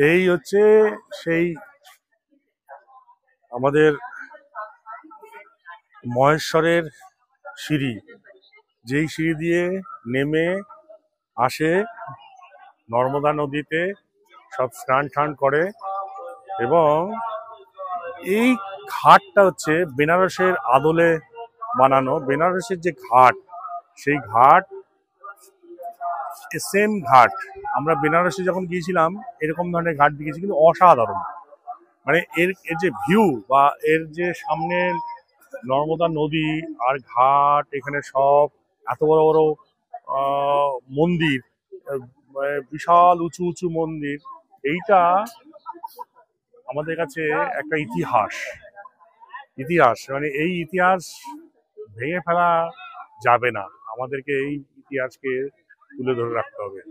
এই হচ্ছে সেই আমাদের মহেশ্বরের সিঁড়ি, যেই সিঁড়ি দিয়ে নেমে আসে নর্মদা নদীতে, সব স্নান টান করে। এবং এই ঘাটটা হচ্ছে বেনারসের আদলে বানানো। বেনারসের যে ঘাট, সেই ঘাট সেম ঘাট আমরা বেনারসে যখন গিয়েছিলাম এরকম ধরনের ঘাট দেখেছি, কিন্তু অসাধারণ। মানে এর যে ভিউ বা এর যে সামনে নর্মদা নদী আর ঘাট, এখানে সব এত বড় বড় মন্দির, বিশাল উঁচু উঁচু মন্দির, এইটা আমাদের কাছে একটা ইতিহাস। মানে এই ইতিহাস ভেঙে ফেলা যাবে না, আমাদেরকে এই ইতিহাসকে তুলে ধরে রাখতে হবে।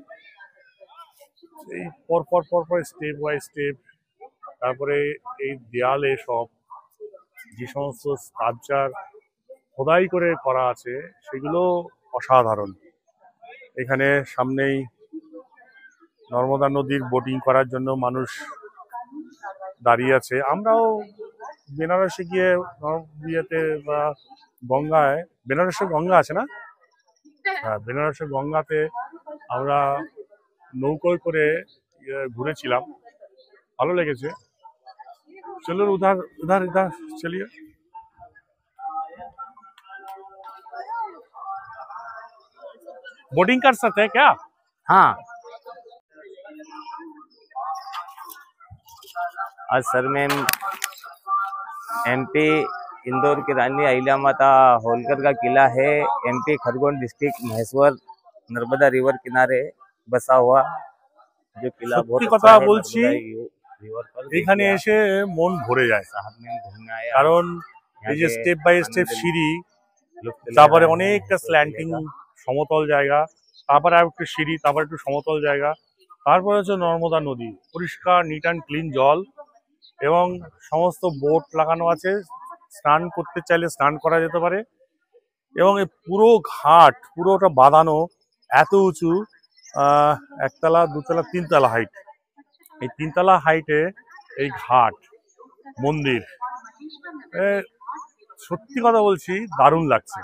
এই পরপর স্টেপ বাই স্টেপ, তারপরে এই দেয়ালে সব যে সমস্ত স্কাল্পচার খোদাই করে করা আছে সেগুলো অসাধারণ। এখানে সামনেই নর্মদা নদীর বোটিং করার জন্য মানুষ দাঁড়িয়ে আছে। আমরাও বেনারসে গিয়ে বিয়েতে বা গঙ্গায়, বেনারসে গঙ্গা আছে না? হ্যাঁ, বেনারসের গঙ্গাতে আমরা নৌকোয় করে ঘুরেছিলাম, ভালো লেগেছে। চলো উধার উধার উধার চলিয়ে। बोटिंग कर सकते हैं क्या? हाँ, आज सर में एमपी इंदौर की रानी अहिल्या माता होलकर का किला है। MP Khargone district Maheshwar Narmada river किनारे बसा हुआ जो किला बहुत কথা अच्छा है। বলছি, এখানে এসে মন ভরে যায়, কারণ এই যে স্টেপ বাই স্টেপ সিঁড়ি, তারপরে অনেকটা স্ল্যান্টিং সমতল জায়গা, তারপরে আর একটু সিঁড়ি, তারপরে একটু সমতল জায়গা, তারপরে হচ্ছে নর্মদা নদী, পরিষ্কার নিট অ্যান্ড ক্লিন জল, এবং সমস্ত বোট লাগানো আছে, স্নান করতে চাইলে স্নান করা যেতে পারে। এবং এই পুরো ঘাট পুরোটা বাঁধানো, এত উঁচু, একতলা দুতলা তিনতলা হাইট। এই তিনতলা হাইটে এই ঘাট মন্দির, সত্যি কথা বলছি দারুণ লাগছে।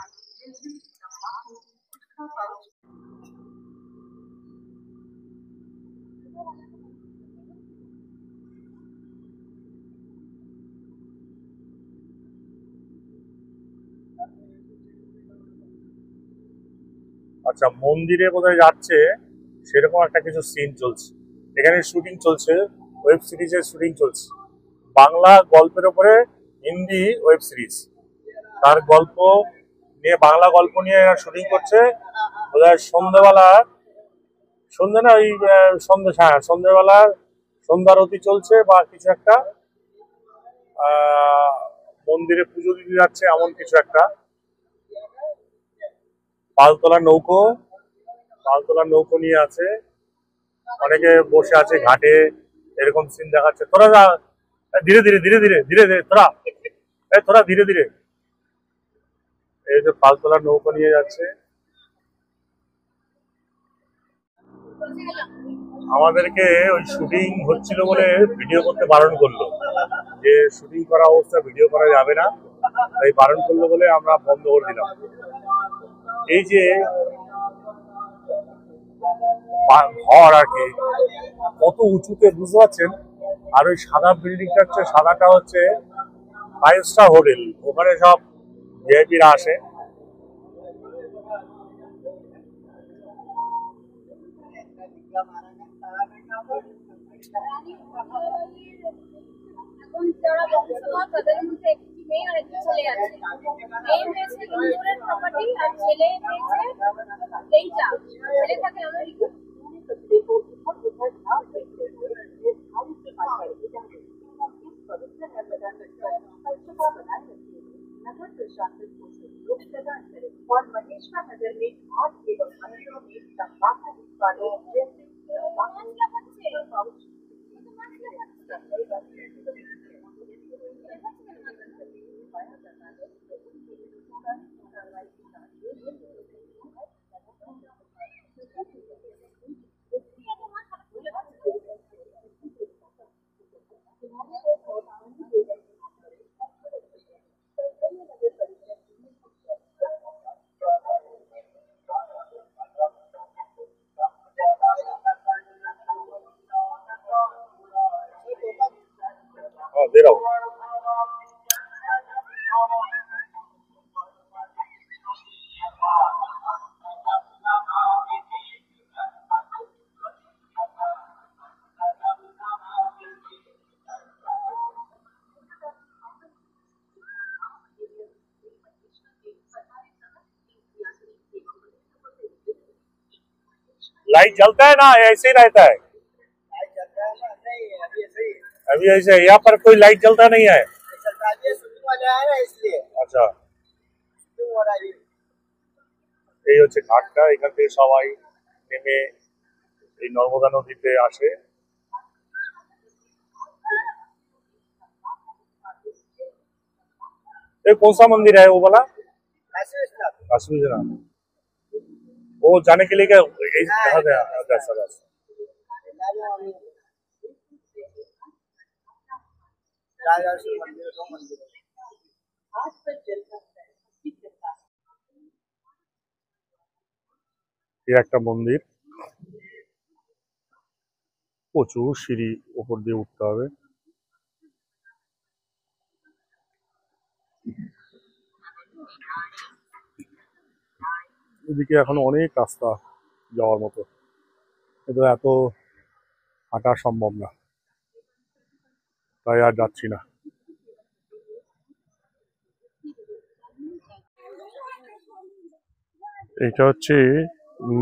আচ্ছা, মন্দিরে কোথায় যাচ্ছে সেরকম একটা কিছু সিন চলছে এখানে, শুটিং চলছে, ওয়েব সিরিজের শুটিং চলছে। বাংলা গল্পের ওপরে হিন্দি ওয়েব সিরিজ, তার গল্প নিয়ে, বাংলা গল্প নিয়ে শুটিং করছে। বোধহয় সন্ধ্যে না, ওই সন্ধ্যেবেলা সন্ধ্যারতি চলছে বা কিছু একটা, মন্দিরে পুজো দিতে যাচ্ছে এমন কিছু একটা। পালতোলা নৌকো নিয়ে আছে, অনেকে বসে আছে ঘাটে, এরকম সিন দেখাচ্ছে। তোরা ধীরে ধীরে ধীরে ধীরে ধীরে ধীরে তোরা ধীরে ধীরে, এই যে পালতোলা নৌকো নিয়ে যাচ্ছে। আমাদেরকে ওই শুটিং হচ্ছিল বলে ভিডিও করতে বারণ করলো, যে শুটিং করা অবস্থা ভিডিও করা যাবে না, তাই বারণ করলো বলে আমরা বন্ধ করে দিলাম। এই যে ঘর আর কি, কত উঁচুতে বুঝতে পারছেন। আর ওই সাদা বিল্ডিংটা হচ্ছে, সাদাটা হচ্ছে 5 স্টার হোটেল, ওখানে সব ভিআইপিরা আসে। और महेश्वर नगर में 8 एवं 15 में तंबाकू उत्पादों जैसे दे रहा हूँ। लाइट जलता है ना, ऐसे ही रहता है? अभी ऐसे यहाँ पर कोई लाइट जलता नहीं है। अच्छा, এই হচ্ছে ঘাটটা, এখান থেকে সবাই নেমে এই নর্মদা নদীতে আসে। ये कौन सा मंदिर है वो वाला? काशी विश्वनाथ। वो जाने के लिए क्या कहा गया? अच्छा, बस। ये একটা মন্দির, প্রচুর সিঁড়ি উপর দিয়ে উঠতে হবে। এদিকে এখনো অনেক রাস্তা যাওয়ার মতো, কিন্তু এত হাঁটা সম্ভব না, তাই আর যাচ্ছি না। এটা হচ্ছে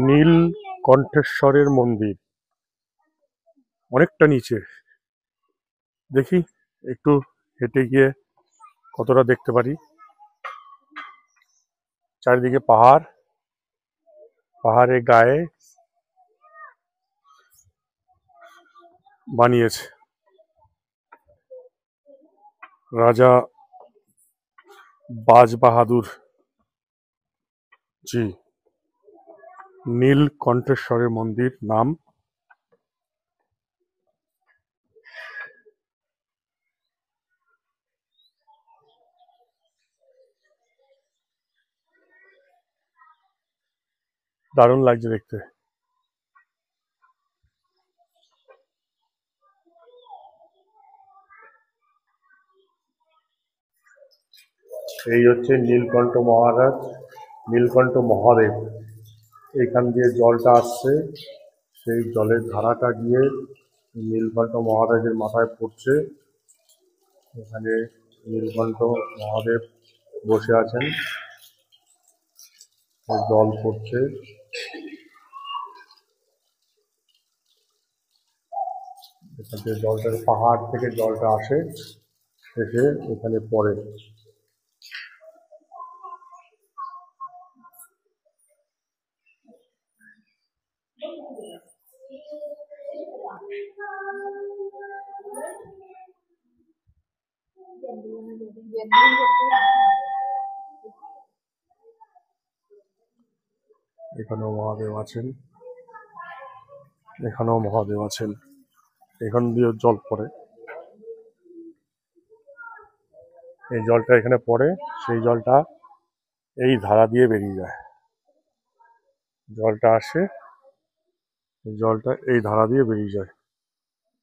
নীলকণ্ঠেশ্বরের মন্দির, অনেকটা নিচে। দেখি একটু হেঁটে গিয়ে কতটা দেখতে পারি। চারিদিকে পাহাড়, পাহাড়ের গায়ে বানিয়েছে রাজা বাজ বাহাদুর জি। নীলকণ্ঠেশ্বরের মন্দির নাম। দারুণ লাগছে দেখতে। এই হচ্ছে নীলকণ্ঠ মহারাজ, নীলকণ্ঠ মহাদেব। এখান দিয়ে জলটা আসছে, সেই জলের ধারাটা গিয়ে নীলকণ্ঠ মহারাজের মাথায় পড়ছে। এখানে নীলকণ্ঠ মহাদেব বসে আছেন, জল পড়ছে। এখান থেকে জলটার পাহাড় থেকে জলটা আসে, এসে এখানে পড়ে। এখানেও মহাদেব আছেন, এখানেও মহাদেব আছেন। এখান দিয়ে জল পড়ে, এই জলটা এখানে পড়ে, সেই জলটা এই ধারা দিয়ে বেরিয়ে যায়। জলটা আসে, জলটা এই ধারা দিয়ে বেরিয়ে যায়,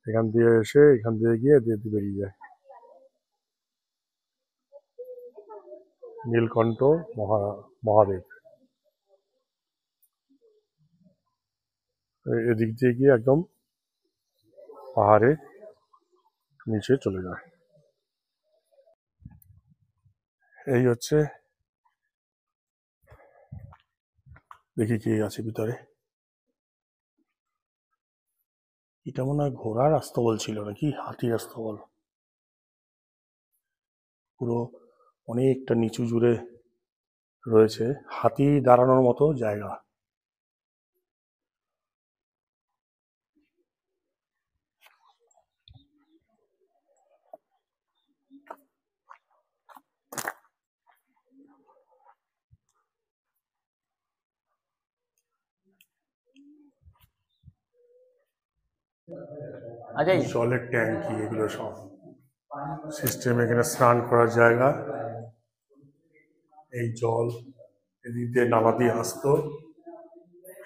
এখান দিয়ে এসে এখান দিয়ে গিয়ে বেরিয়ে যায়। নীলকণ্ঠ মহাদেব এদিক দিয়ে গিয়ে একদম পাহাড়ে নিচে চলে যায়। এই হচ্ছে, দেখি কি আছে ভিতরে। এটা মনে হয় ঘোড়ার আস্তবল ছিল নাকি হাতির আস্তবল। পুরো অনেকটা নিচু জুড়ে রয়েছে, হাতি দাঁড়ানোর মতো জায়গা। জলের ট্যাঙ্কি এগুলো সব সিস্টেম, এখানে স্নান করার জায়গা। এই জল এদিক দিয়ে নালা দিয়ে আসতো,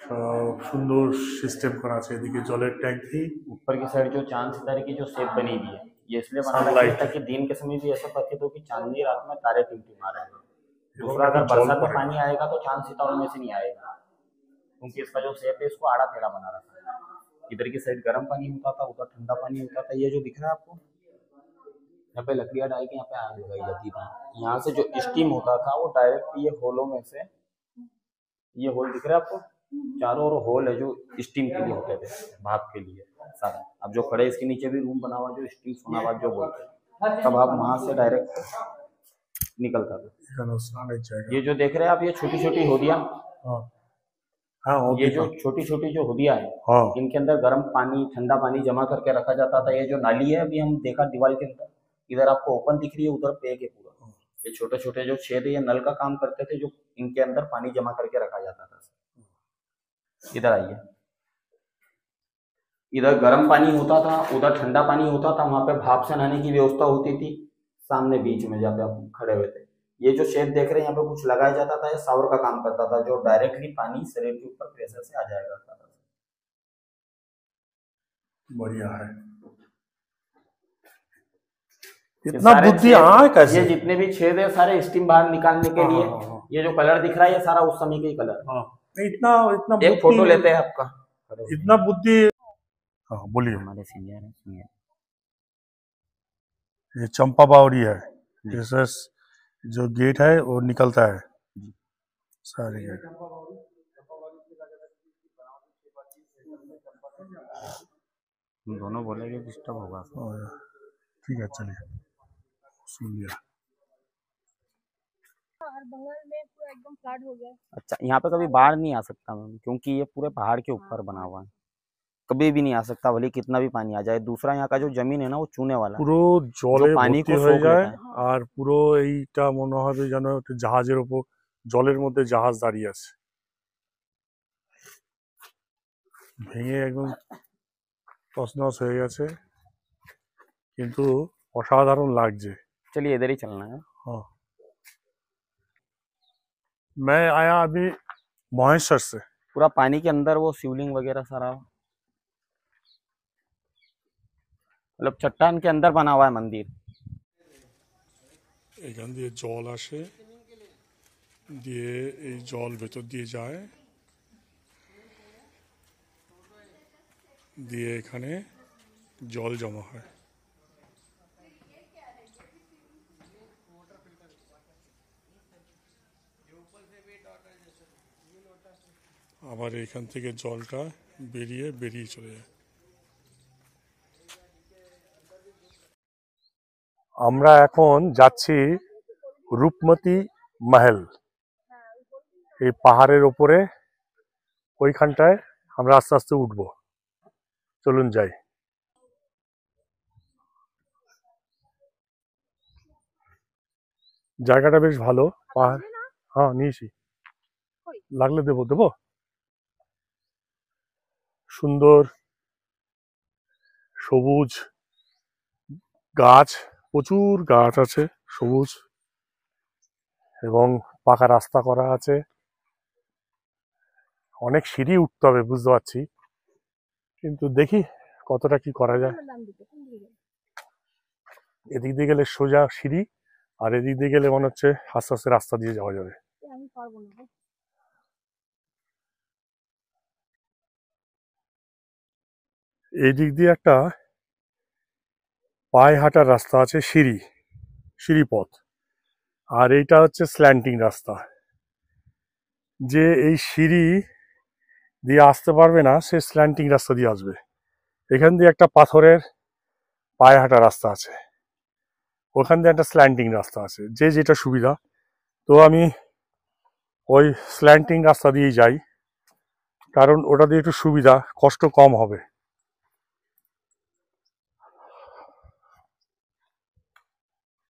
সব সুন্দর সিস্টেম করা আছে। এদিকে জলের ট্যাঙ্কি, ऊपर की साइड जो चांद सितारे की जो शेप बनी हुई है, ये इसलिए बना रखा है ताकि दिन के समय भी ऐसा प्रतीत हो कि चांदनी रात में तारे टिमटिमा रहे हैं। दूसरा, अगर बरसात में पानी आएगा तो चांद सितारों में से नहीं आएगा, क्योंकि इसका जो शेप है इसको आड़ा टेढ़ा बना रखा है। इधर की साइड गर्म पानी होता था, उधर ठंडा पानी होता था। ये जो दिख रहा है आपको, यहाँ पे लकड़ियाँ डाल के यहाँ पे आग लगाई जाती थी। यहाँ से जो स्टीम होता था वो डायरेक्ट ये होलों में से, ये होल दिख रहा है आपको, चारों ओर होल है जो स्टीम के लिए होते थे, भाप के लिए सारा। अब जो खड़े इसके नीचे भी रूम बना हुआ जो स्टीम सोनाबाद जो बोलते हैं, तब आप वहां से डायरेक्ट निकलता था। ये जो देख रहे हैं आप, ये छोटी छोटी होदियाँ, ये जो छोटी छोटी जो होदियाँ है, इनके अंदर गर्म पानी ठंडा पानी जमा करके रखा जाता था। ये जो नाली है अभी हम देखा दीवार के अंदर, इधर आपको ओपन दिख रही है, उधर पेक है पूरा। ये छोटे छोटे जो छेद है ये नल का काम करते थे, जो इनके अंदर पानी जमा करके रखा जाता था। इधर आइए, इधर गर्म पानी होता था, उधर ठंडा पानी होता था। वहां पे भाप से नहाने की व्यवस्था होती थी। सामने बीच में जहाँ पे आप खड़े हुए थे, ये जो शेड देख रहे हैं, यहाँ पे कुछ लगाया जाता था, ये शावर का काम करता था, जो डायरेक्टली पानी शरीर के ऊपर प्रेशर से आ जाया करता था। बढ़िया है। इतना बुद्धि कैसे? ये जितने भी छेद है सारे स्टीम बाहर निकालने के लिए। ये जो कलर दिख रहा है ये सारा उस समय का ही कलर। इतना एक फोटो लेते हैं आपका। इतना बुद्धि। हाँ बोलिए। हमारे सीनियर है। ये चंपा बावड़ी है, जैसे जो गेट है वो निकलता है सारे गेट। दोनों बोलेंगे डिस्टर्ब होगा। ठीक है चलिए, सुन लिया। बंगाल में पूरा एकदम फ्लड हो गया। अच्छा, यहाँ पे कभी बाढ़ नहीं आ सकता मैम, क्योंकि ये पूरे पहाड़ के ऊपर बना हुआ है, कभी भी नहीं आ सकता, भले कितना भी पानी आ जाए। दूसरा, यहाँ का जो जमीन है ना वो चूने वाला, পুরো জলে पानी ভর্তি को হয়ে सोख যায়। लेता है। আর পুরো এইটা মনে হবে যেন একটা জাহাজের উপর, জলের মধ্যে জাহাজ দাঁড়িয়ে আছে। ভেঙে একদম তছনছ হয়ে গেছে, কিন্তু অসাধারণ লাগছে। चलिए इधर ही चलना है। हाँ, मैं आया अभी महेश्वर से। पूरा पानी के अंदर वो शिवलिंग वगैरह सारा, मतलब चट्टान के अंदर बना हुआ है मंदिर। এখান দিয়ে জল আসে, দিয়ে এই জল ভেতর দিয়ে যায়, দিয়ে এখানে জল জমা হয়। আবার এখান থেকে জলটা বেরিয়ে চলে যায়। আমরা এখন যাচ্ছি রূপমতি মহল, এই পাহাড়ের ওপরে, ওইখানটায় আমরা আস্তে আস্তে উঠবো। চলুন যাই। জায়গাটা বেশ ভালো, পাহাড়। হ্যাঁ নিয়েছি, লাগলে দেবো। সুন্দর সবুজ গাছ, প্রচুর গাছ আছে সবুজ, এবং পাকা রাস্তা করা আছে। অনেক সিঁড়ি উঠতে হবে বুঝতে পারছি, কিন্তু দেখি কতটা কি করা যায়। এদিক দিয়ে গেলে সোজা সিঁড়ি, আর এদিক দিয়ে গেলে মনে হচ্ছে আস্তে আস্তে রাস্তা দিয়ে যাওয়া যাবে। এই দিক দিয়ে একটা পায়ে হাঁটার রাস্তা আছে, সিঁড়ি পথ, আর এইটা হচ্ছে স্ল্যান্টিং রাস্তা। যে এই সিঁড়ি দিয়ে আসতে পারবে না সে স্ল্যান্টিং রাস্তা দিয়ে আসবে। এখান দিয়ে একটা পাথরের পায়ে হাঁটা রাস্তা আছে, ওখান দিয়ে একটা স্ল্যান্টিং রাস্তা আছে, যে যেটা সুবিধা। তো আমি ওই স্ল্যান্টিং রাস্তা দিয়েই যাই, কারণ ওটা দিয়ে একটু সুবিধা, কষ্ট কম হবে।